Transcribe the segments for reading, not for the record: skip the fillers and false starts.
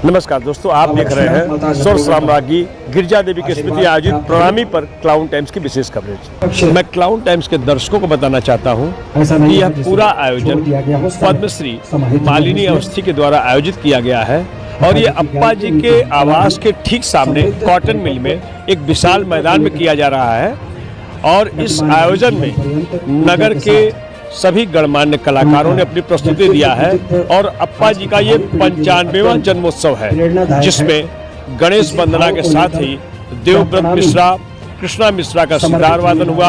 नमस्कार दोस्तों, आप देख रहे हैं स्वर साम्राज्ञी गिरजा देवी की स्मृति आयोजित प्रणामी पर क्लाउन टाइम्स की विशेष कवरेज। मैं क्लाउन टाइम्स के दर्शकों को बताना चाहता हूं कि यह पूरा आयोजन पद्मश्री मालिनी अवस्थी के द्वारा आयोजित किया गया है और ये अप्पा जी के आवास के ठीक सामने कॉटन मिल में एक विशाल मैदान में किया जा रहा है। और इस आयोजन में नगर के सभी गणमान्य कलाकारों ने अपनी प्रस्तुति दिया है और अप्पा जी का ये 95वां जन्मोत्सव है, जिसमें गणेश वंदना के साथ ही देवव्रत मिश्रा, कृष्णा मिश्रा का सितार वादन हुआ,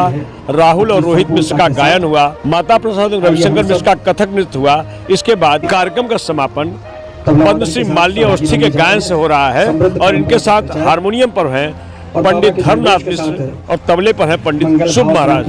राहुल और रोहित मिश्र का गायन हुआ, माता प्रसाद और रविशंकर मिश्र का कथक नृत्य हुआ। इसके बाद कार्यक्रम का समापन पद्मश्री मालिनी अवस्थी के गायन से हो रहा है और इनके साथ हारमोनियम पर हैं पंडित धर्मनाथ मिश्र और तबले पर हैं पंडित शुभ महाराज।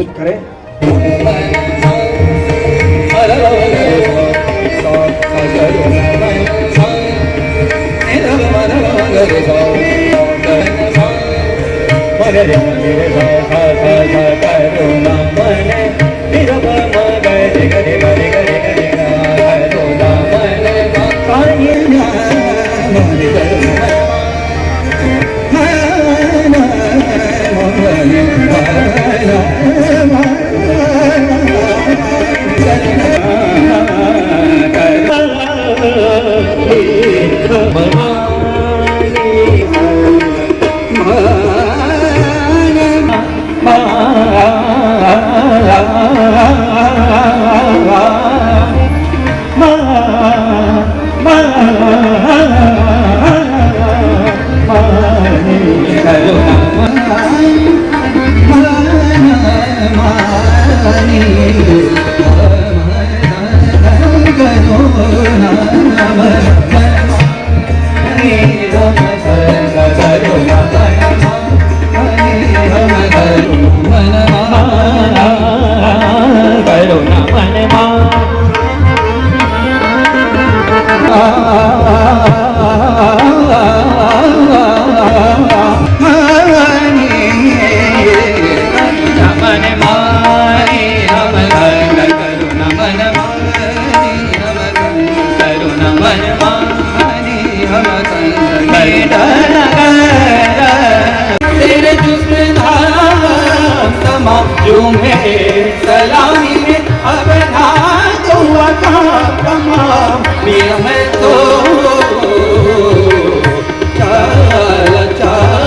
सलामी में अब ना दुआ तमाम मैं तो चल चल चल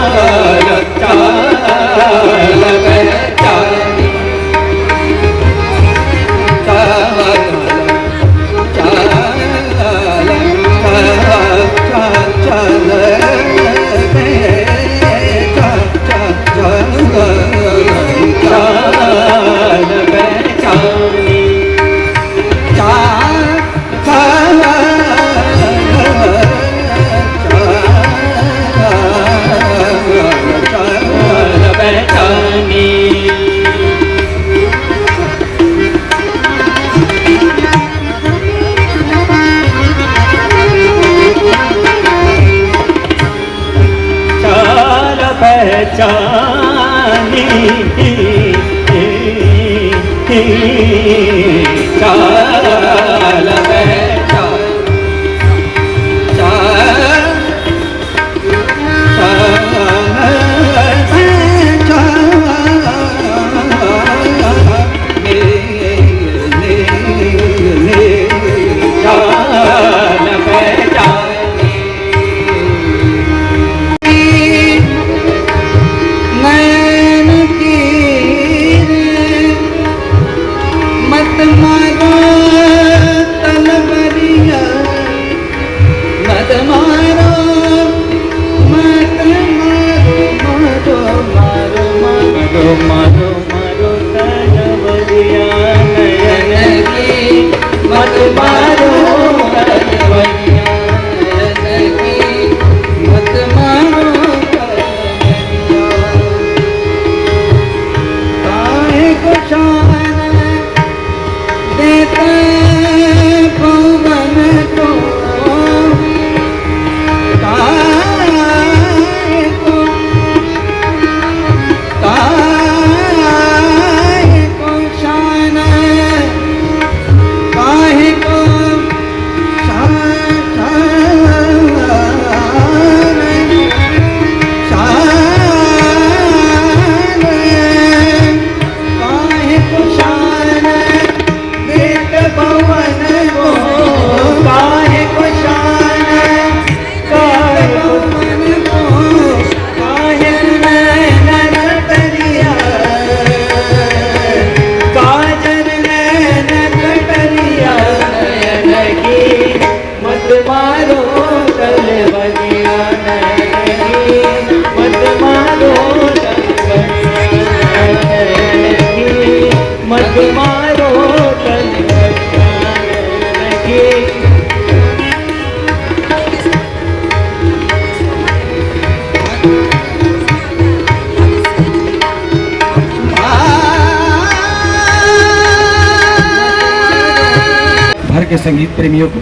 भर के संगीत प्रेमियों को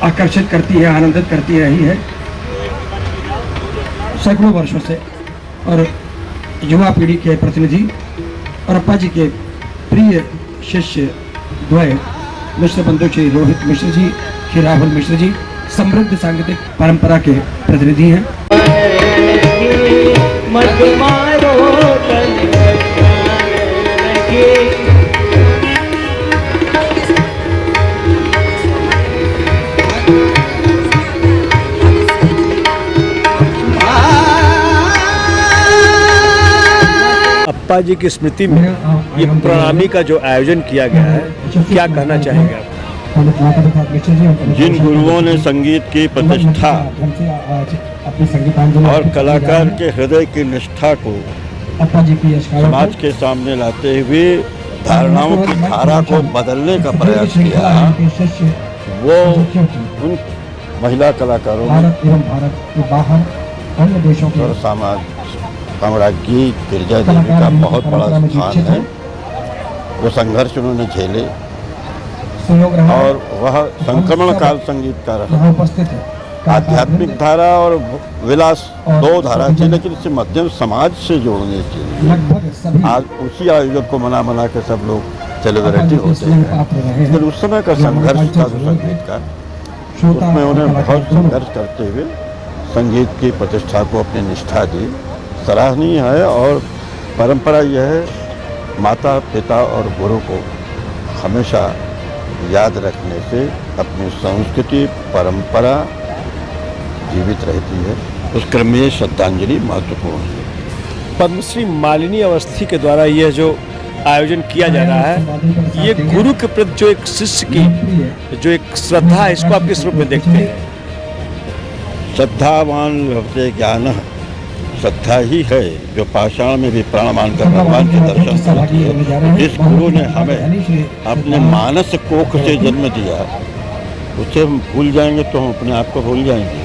आकर्षित करती है, आनंदित करती रही है सैकड़ों वर्षों से। और युवा पीढ़ी के प्रतिनिधि और अप्पा जी के प्रिय शिष्य द्वय मिश्र बंधु श्री रोहित मिश्र जी, श्री राहुल मिश्र जी समृद्ध सांगीतिक परंपरा के प्रतिनिधि हैं। अप्पा जी की स्मृति में ये प्रणामी का जो आयोजन किया गया है, क्या कहना चाहेंगे आप? जिन गुरुओं ने संगीत की प्रतिष्ठा और कलाकार के हृदय की निष्ठा को समाज के सामने लाते हुए धारणाओं की धारा को बदलने का प्रयास किया, वो उन महिला कलाकारों और साम्राज्ञी गिरजा देवी का बहुत बड़ा स्थान है। वो संघर्ष उन्होंने झेले और वह संक्रमण काल संगीत का रहा। आध्यात्मिक धारा और विलास दो धारा थी, लेकिन इसे मध्यम समाज से जोड़ने के लिए आज उसी आयोजन को मना के सब लोग सेलिब्रिटी होते हैं। लेकिन उस समय का संघर्ष था जो संगीत का, उसमें उन्हें बहुत संघर्ष करते हुए संगीत की प्रतिष्ठा को अपनी निष्ठा दी, सराहनीय है। और परंपरा यह है, माता पिता और गुरु को हमेशा याद रखने से अपनी संस्कृति परंपरा जीवित रहती है। उस क्रम में श्रद्धांजलि महत्वपूर्ण है। पद्मश्री मालिनी अवस्थी के द्वारा यह जो आयोजन किया जा रहा है, ये गुरु के प्रति जो एक शिष्य की जो एक श्रद्धा है, इसको आप किस रूप में देखते हैं? श्रद्धावान भवते ज्ञान, श्रद्धा ही है जो पाषाण में भी प्राण मानकर भगवान के दर्शन करती है। जिस गुरु ने हमें अपने मानस कोख से जन्म दिया, उसे हम भूल जाएंगे तो हम अपने आप को भूल जाएंगे,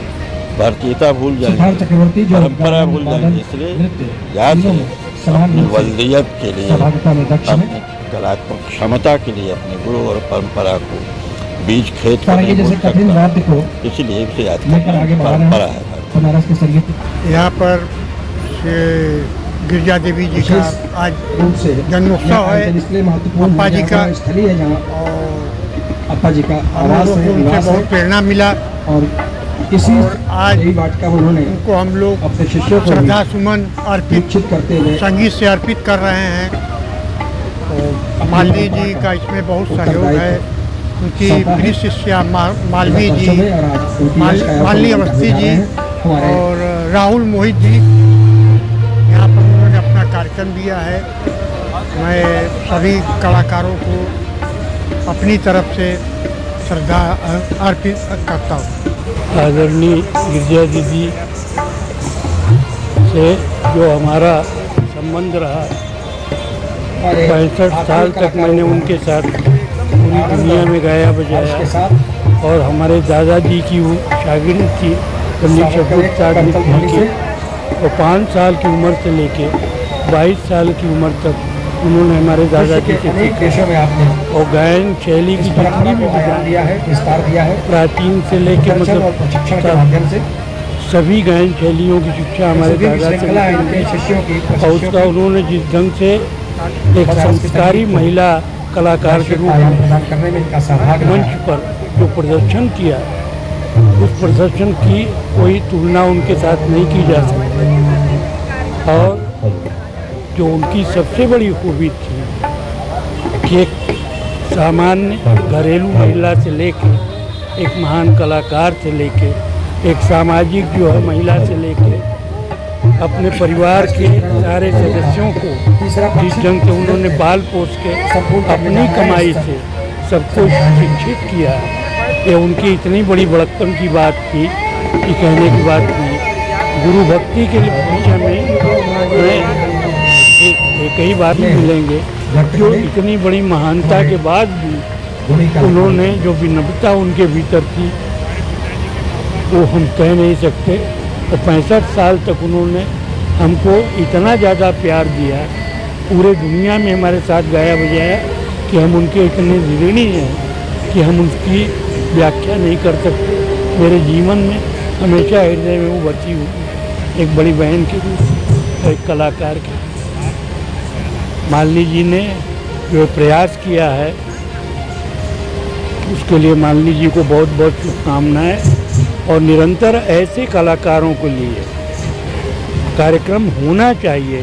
भारतीयता भूल जाएंगे, परंपरा भूल जाएंगे। इसलिए याद है, अपनी वल्दियत के लिए, अपनी कलात्मक क्षमता के लिए अपने गुरु और परंपरा को बीज खेत को नहीं भूल सकता, इसलिए इसे याद करना परंपरा है। यहाँ पर गिरजा देवी जी का आज जन्मोत्सव है, अप्पा जी का, और अप्पा जी का हम लोगों को उनसे बहुत प्रेरणा मिला। और इसी आज का उन्होंने उनको हम लोग अपने शिष्यों को श्रद्धा सुमन अर्पित करते हुए संगीत से अर्पित कर रहे हैं। और मालवी जी का इसमें बहुत सहयोग है, उनकी प्रिय शिष्या मालवी जी, मालिनी अवस्थी जी और राहुल मोहित जी यहाँ पर उन्होंने अपना कार्यक्रम दिया है। मैं सभी कलाकारों को अपनी तरफ से श्रद्धा अर्पित करता हूँ। आदरणीय गिरजा दीदी से जो हमारा संबंध रहा, 65 साल तक मैंने उनके साथ पूरी दुनिया में गाया बजाया। और हमारे दादाजी की वो शागिर्द थी पंडित शब्द की, और 5 साल की उम्र से लेके 22 साल की उम्र तक उन्होंने हमारे दादाजी से सीखा। और गायन शैली की जितनी भी विस्तार दिया है, प्राचीन से लेके मतलब सभी गायन शैलियों की शिक्षा हमारे दादा से मिली। और उसका उन्होंने जिस ढंग से एक संस्कारी महिला कलाकार के रूप में मंच पर जो प्रदर्शन किया, उस प्रदर्शन की कोई तुलना उनके साथ नहीं की जा सकती। और जो उनकी सबसे बड़ी खूबी थी कि एक सामान्य घरेलू महिला से लेके एक महान कलाकार से लेके एक सामाजिक जो है महिला से लेके अपने परिवार के सारे सदस्यों को जिस ढंग से उन्होंने पाल पोस के अपनी कमाई से सबको शिक्षित किया, ये उनकी इतनी बड़ी बड़प्पन की बात थी कि कहने की बात नहीं। गुरु भक्ति के विषय में एक ही बात मिलेंगे जो इतनी बड़ी महानता के बाद भी उन्होंने जो विनम्रता उनके भीतर थी वो हम कह नहीं सकते। और 65 साल तक उन्होंने हमको इतना ज़्यादा प्यार दिया, पूरे दुनिया में हमारे साथ गाया बजाया कि हम उनके इतने ऋणी हैं कि हम उसकी व्याख्या नहीं कर सकते। मेरे जीवन में हमेशा हृदय में वो बची हुई एक बड़ी बहन के रूप में, एक कलाकार के। मालिनी जी ने जो प्रयास किया है उसके लिए मालिनी जी को बहुत बहुत शुभकामनाएं। और निरंतर ऐसे कलाकारों के लिए कार्यक्रम होना चाहिए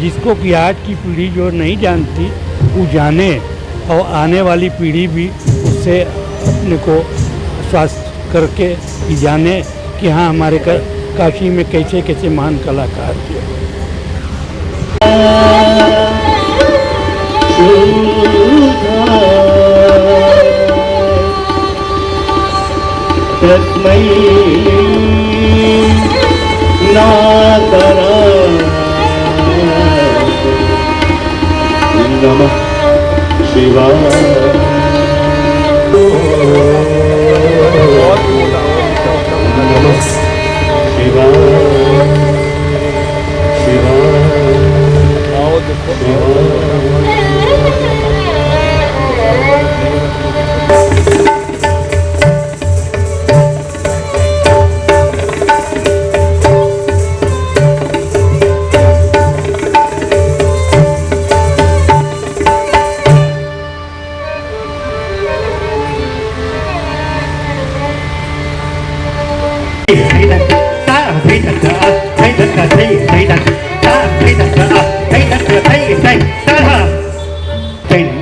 जिसको कि आज की पीढ़ी जो नहीं जानती वो जाने और आने वाली पीढ़ी भी उससे अपने को स्वास्थ्य करके जाने कि हाँ हमारे काशी में कैसे कैसे महान कलाकार थे। नमः शिवाय।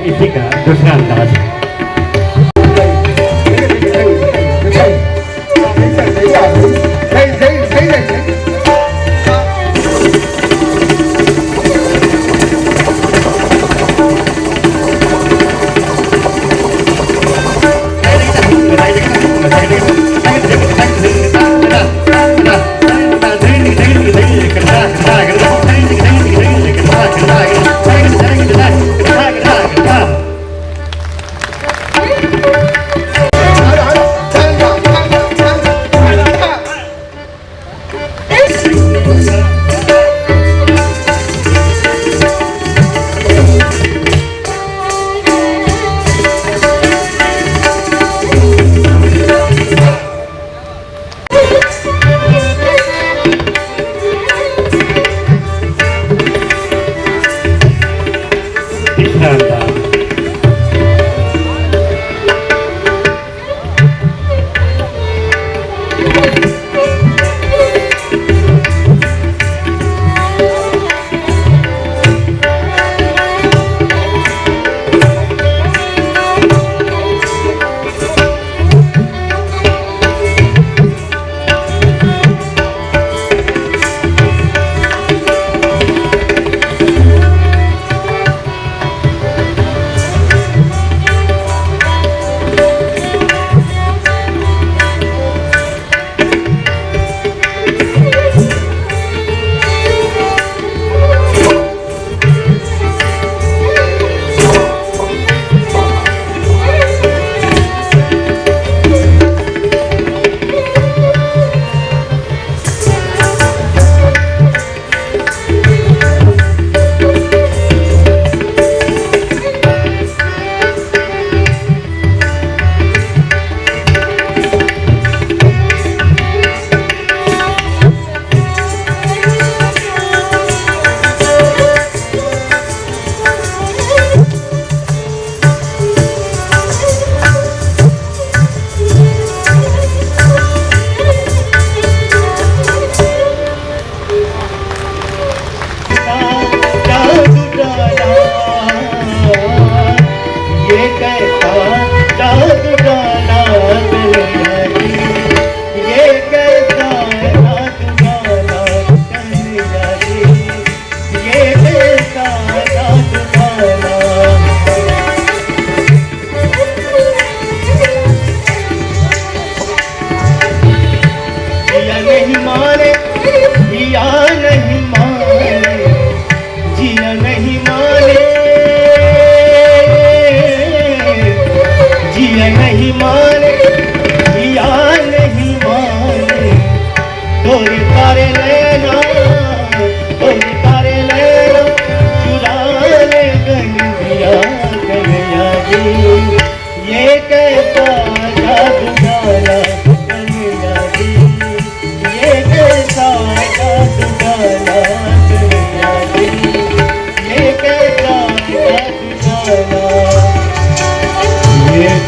इसी का दूसरा अंदाज है।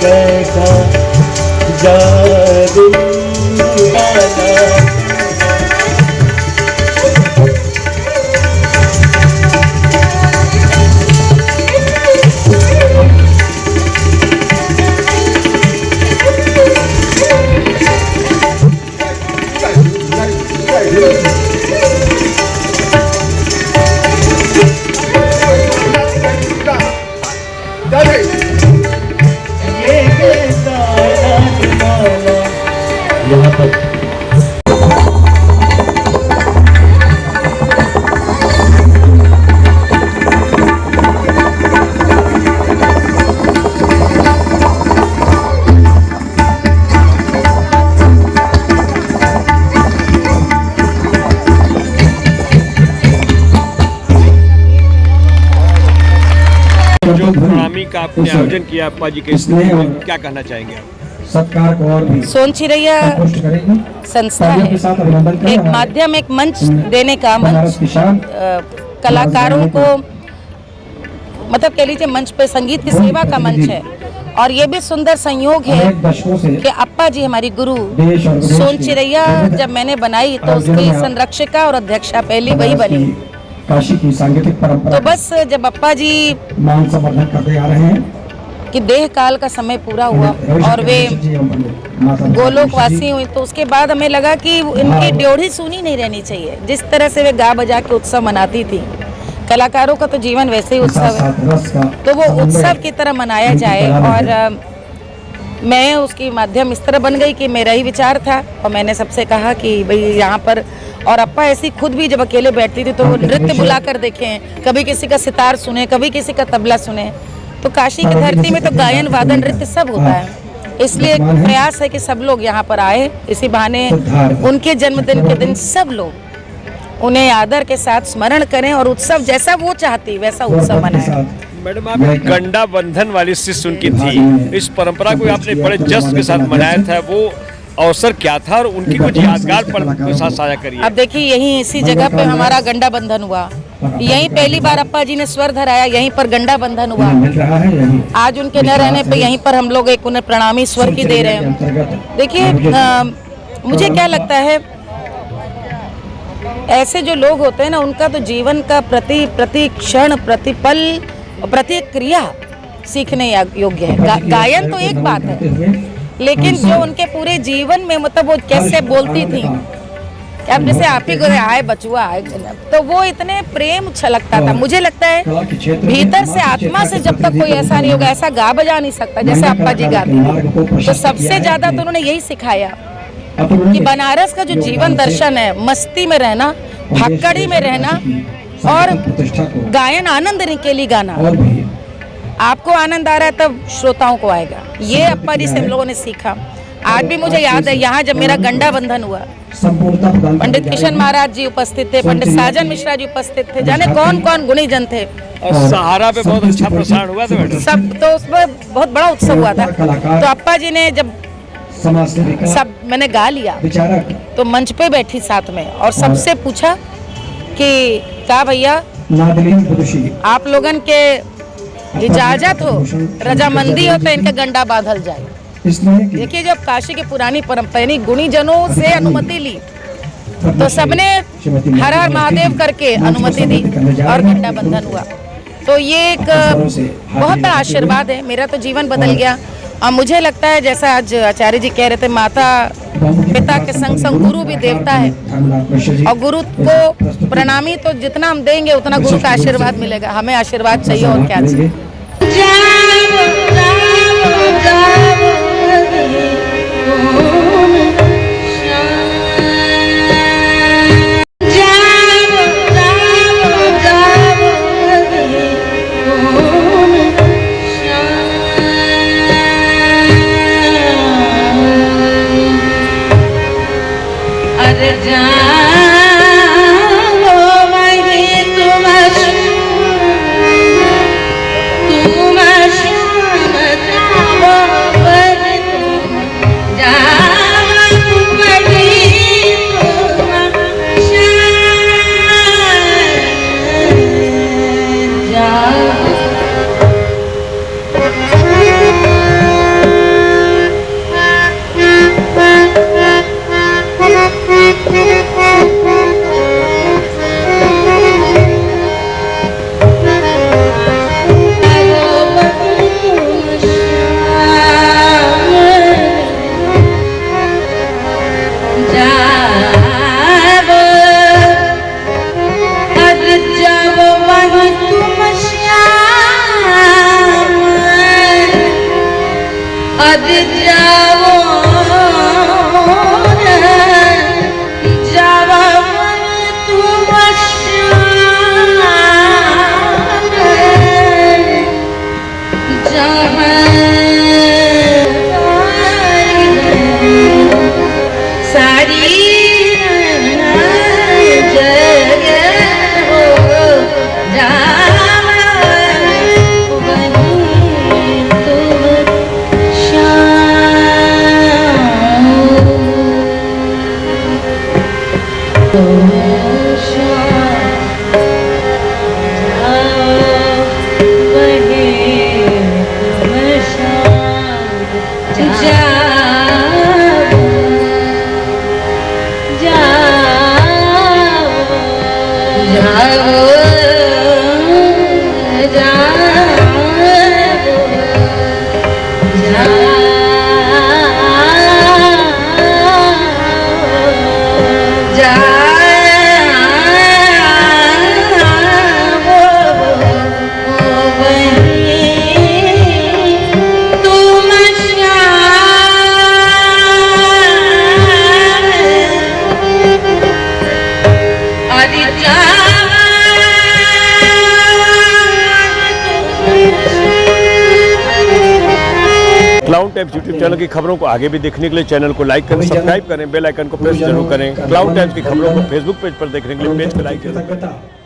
कैसा जादू डाला। यहाँ पर जो प्रणामी का आपने आयोजन किया अप्पा जी के स्मृति में, क्या कहना चाहेंगे आप? सत्कार को और भी सोन चिरैया संतुष्ट करेगी। संस्था तालियों है, के साथ अभिनंदन करें एक हमारे माध्यम, एक मंच देने का बनारस मंच की शान कलाकारों को, मतलब कह लीजिए मंच पे संगीत की सेवा का मंच है। और ये भी सुंदर संयोग है अनेक दशकों से कि अप्पा जी हमारी गुरु देश और विदेश सोन की चिरैया विविध जब मैंने बनाई तो राज्यों उसकी में संरक्षिका और अध्यक्षा पहली वही बनारस बनी। की काशी की सांगीतिक परंपरा तो बस जब अप्पा जी मान संवर्धन करते आ रहे हैं की देह काल का समय पूरा हुआ और वे गोलोकवासी हुई, तो उसके बाद हमें लगा कि इनकी ड्योढ़ी सुनी नहीं रहनी चाहिए। जिस तरह से वे गा बजा के उत्सव मनाती थी, कलाकारों का तो जीवन वैसे ही उत्सव है, तो वो उत्सव की तरह मनाया जाए। और मैं उसकी माध्यम इस तरह बन गई कि मेरा ही विचार था और मैंने सबसे कहा कि भाई यहाँ पर, और अप्पा ऐसी खुद भी जब अकेले बैठती थी तो वो नृत्य बुला कर देखें, कभी किसी का सितार सुने, कभी किसी का तबला सुने। तो काशी की धरती में तो गायन वादन नृत्य सब होता है, इसलिए एक प्रयास है कि सब लोग यहाँ पर आए, इसी बहाने उनके जन्मदिन के दिन सब लोग उन्हें आदर के साथ स्मरण करें और उत्सव जैसा वो चाहती वैसा उत्सव मनाएं। मैडम, आप गंडा बंधन वाली शिष्य उनकी थी, इस परंपरा को आपने बड़े जश्न के साथ मनाया था, वो अवसर क्या था और उनकी कुछ यादगार पल के साथ साझा करिए। अब देखिए, यहीं इसी जगह पे हमारा गंडा बंधन हुआ, यहीं पहली बार अप्पा जी ने स्वर धराया, यहीं पर गंडा बंधन हुआ। आज उनके न रहने पे यहीं पर हम लोग एक उन्हें प्रणामी स्वर की दे रहे हैं। देखिए, मुझे क्या लगता है, ऐसे जो लोग होते हैं ना, उनका तो जीवन का प्रति क्षण, प्रतिपल, प्रत्येक क्रिया सीखने योग्य है। गायन तो एक बात है, लेकिन जो उनके पूरे जीवन में, मतलब वो कैसे बोलती थी, अब जैसे आप ही को आए बचुआ आए, तो वो इतने प्रेम छलकता था। मुझे लगता है भीतर से, आत्मा से जब तक कोई ऐसा नहीं होगा, ऐसा गा बजा नहीं सकता जैसे अप्पा जी गाते। तो सबसे ज्यादा तो उन्होंने यही सिखाया कि बनारस का जो जीवन दर्शन है, मस्ती में रहना, भक्कड़ी में रहना और गायन आनंद के लिए गाना। आपको आनंद आ रहा है तब श्रोताओं को आएगा। ये अप्पा जी से हम लोगों ने सीखा। आज भी मुझे याद है, यहाँ जब मेरा गंडा बंधन हुआ, पंडित किशन महाराज जी उपस्थित थे, पंडित साजन मिश्रा जी उपस्थित थे, जाने कौन कौन गुणी जन थे। और सहारा पे बहुत अच्छा प्रसारण हुआ था मैडम, सब, तो उसमें बहुत बड़ा उत्सव हुआ था। तो अप्पा जी ने जब सब मैंने गा लिया तो मंच पे बैठी साथ में और सबसे पूछा कि क्या भैया आप लोगन के इजाजत हो, रजामंदी हो तो इनका गंडा बांधल जाए। देखिए, जब काशी की पुरानी परंपरा गुणीजनों से अनुमति ली तो सबने हर हर महादेव करके अनुमति दी और गंडा बंधन हुआ। तो ये एक बहुत बड़ा आशीर्वाद है। मेरा तो जीवन बदल गया। और मुझे लगता है, जैसा आज आचार्य जी कह रहे थे, माता पिता के संग संग गुरु भी देवता है, और गुरु को प्रणामी तो जितना हम देंगे उतना गुरु का आशीर्वाद मिलेगा। हमें आशीर्वाद चाहिए और क्या चाहिए। तुम अब जाओ जावा तुम सारी जगह हो जावा वहीं तुम क्लाउड टाइम्स यूट्यूब चैनल की खबरों को आगे भी देखने के लिए चैनल को लाइक करें, सब्सक्राइब करें, बेल आइकन को प्रेस जरूर करें। क्लाउड टाइम्स की खबरों को फेसबुक पेज पर देखने के लिए पेज को लाइक करें।